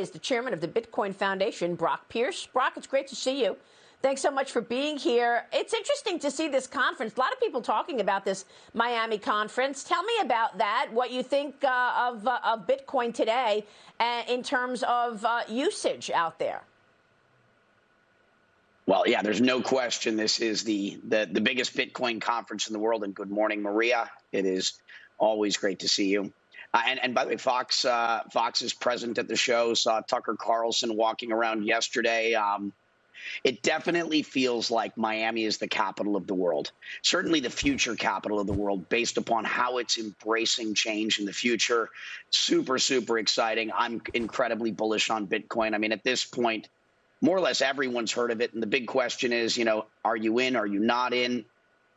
is the chairman of the Bitcoin Foundation, Brock Pierce. Brock, it's great to see you. Thanks so much for being here. It's interesting to see this conference. A lot of people talking about this Miami conference. Tell me about that, what you think of Bitcoin today in terms of usage out there. Well, yeah, there's no question this is the biggest Bitcoin conference in the world. And good morning, Maria. It is always great to see you. And by the way, Fox is present at the show. Saw Tucker Carlson walking around yesterday. It definitely feels like Miami is the capital of the world, certainly the future capital of the world, based upon how it's embracing change in the future. Super, super exciting. I'm incredibly bullish on Bitcoin. I mean, at this point, more or less everyone's heard of it. And the big question is, are you in? Are you not in?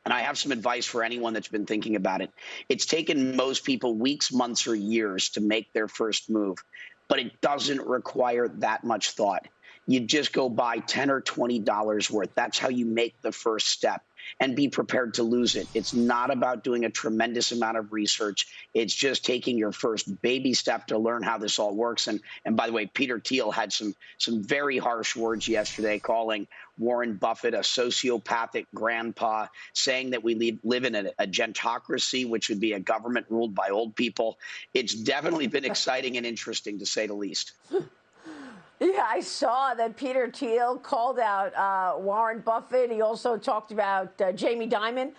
And I have some advice for anyone that's been thinking about it. It's taken most people weeks, months, or years to make their first move, but it doesn't require that much thought. You just go buy $10 or $20 worth. That's how you make the first step, and be prepared to lose it. It's not about doing a tremendous amount of research. It's just taking your first baby step to learn how this all works. And by the way, Peter Thiel had some very harsh words yesterday, calling Warren Buffett a sociopathic grandpa, saying that we live in a gentocracy, which would be a government ruled by old people. It's definitely been exciting and interesting, to say the least. Yeah, I saw that Peter Thiel called out Warren Buffett. He also talked about Jamie Dimon,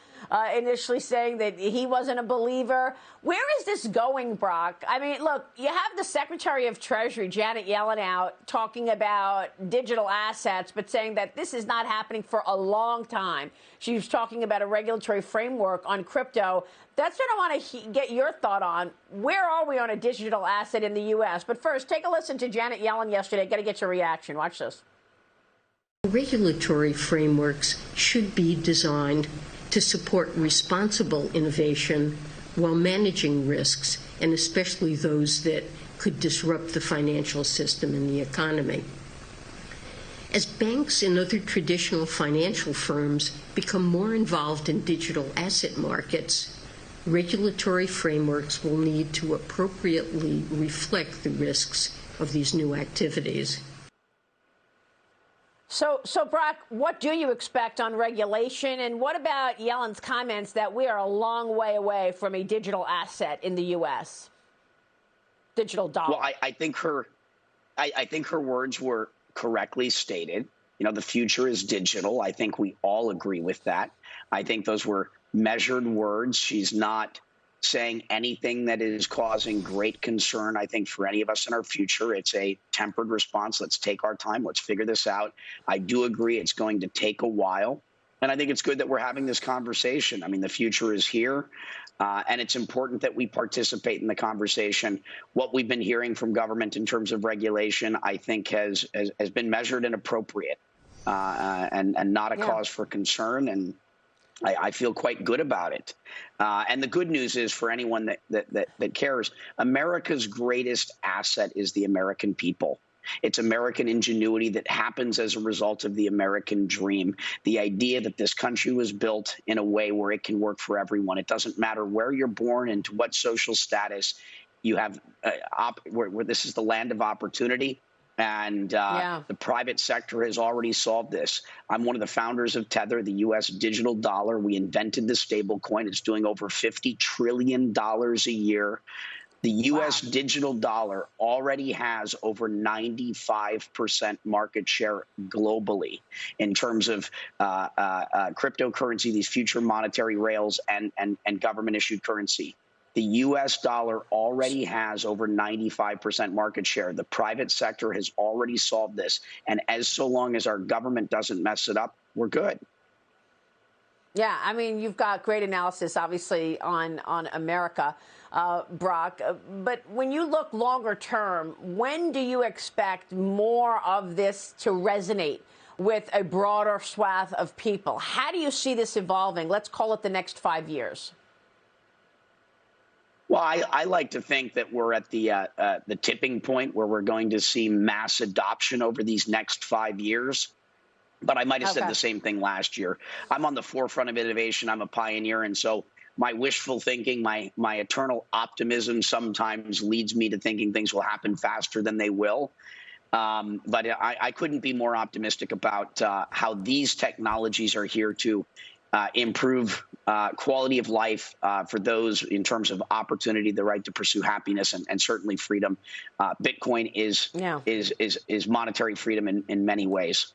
initially saying that he wasn't a believer. Where is this going, Brock? I mean, look, you have the Secretary of Treasury, Janet Yellen, out talking about digital assets, but saying that this is not happening for a long time. She was talking about a regulatory framework on crypto. That's what I want to get your thought on. Where are we on a digital asset in the U.S.? But first, take a listen to Janet Yellen yesterday. Got to get your reaction. Watch this. Regulatory frameworks should be designed to support responsible innovation while managing risks, and especially those that could disrupt the financial system and the economy. As banks and other traditional financial firms become more involved in digital asset markets, regulatory frameworks will need to appropriately reflect the risks of these new activities. So Brock, what do you expect on regulation? And what about Yellen's comments that we are a long way away from a digital asset in the U.S.? Digital dollar. Well, I think her words were correctly stated. The future is digital. I think we all agree with that. I think those were measured words. She's not saying anything that is causing great concern, I think, for any of us in our future. It's a tempered response. Let's take our time. Let's figure this out. I do agree it's going to take a while. And I think it's good that we're having this conversation. I mean, the future is here, and it's important that we participate in the conversation. What we've been hearing from government in terms of regulation, I think, has been measured and appropriate, and not a cause for concern. And I feel quite good about it. And the good news is, for anyone that cares, America's greatest asset is the American people. It's American ingenuity that happens as a result of the American dream. The idea that this country was built in a way where it can work for everyone. It doesn't matter where you're born and to what social status you have, where this is the land of opportunity. And the private sector has already solved this. I'm one of the founders of Tether, the U.S. digital dollar. We invented the stable coin. It's doing over $50 trillion a year. The U.S. digital dollar already has over 95% market share globally in terms of cryptocurrency, these future monetary rails, and government-issued currency. The U.S. dollar already has over 95% market share. The private sector has already solved this. And so long as our government doesn't mess it up, we're good. Yeah, I mean, you've got great analysis, obviously, on America, Brock. But when you look longer term, when do you expect more of this to resonate with a broader swath of people? How do you see this evolving? Let's call it the next 5 years. Well, I like to think that we're at the tipping point where we're going to see mass adoption over these next 5 years. But I might have said the same thing last year. I'm on the forefront of innovation. I'm a pioneer. And so my wishful thinking, my eternal optimism sometimes leads me to thinking things will happen faster than they will. But I couldn't be more optimistic about how these technologies are here to improve quality of life for those in terms of opportunity, the right to pursue happiness, and certainly freedom. Bitcoin is monetary freedom in many ways.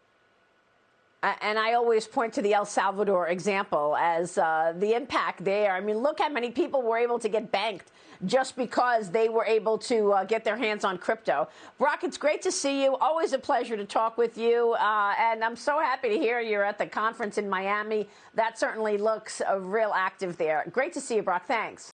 And I always point to the El Salvador example as the impact there. I mean, look how many people were able to get banked just because they were able to get their hands on crypto. Brock, it's great to see you. Always a pleasure to talk with you. And I'm so happy to hear you're at the conference in Miami. That certainly looks real active there. Great to see you, Brock. Thanks.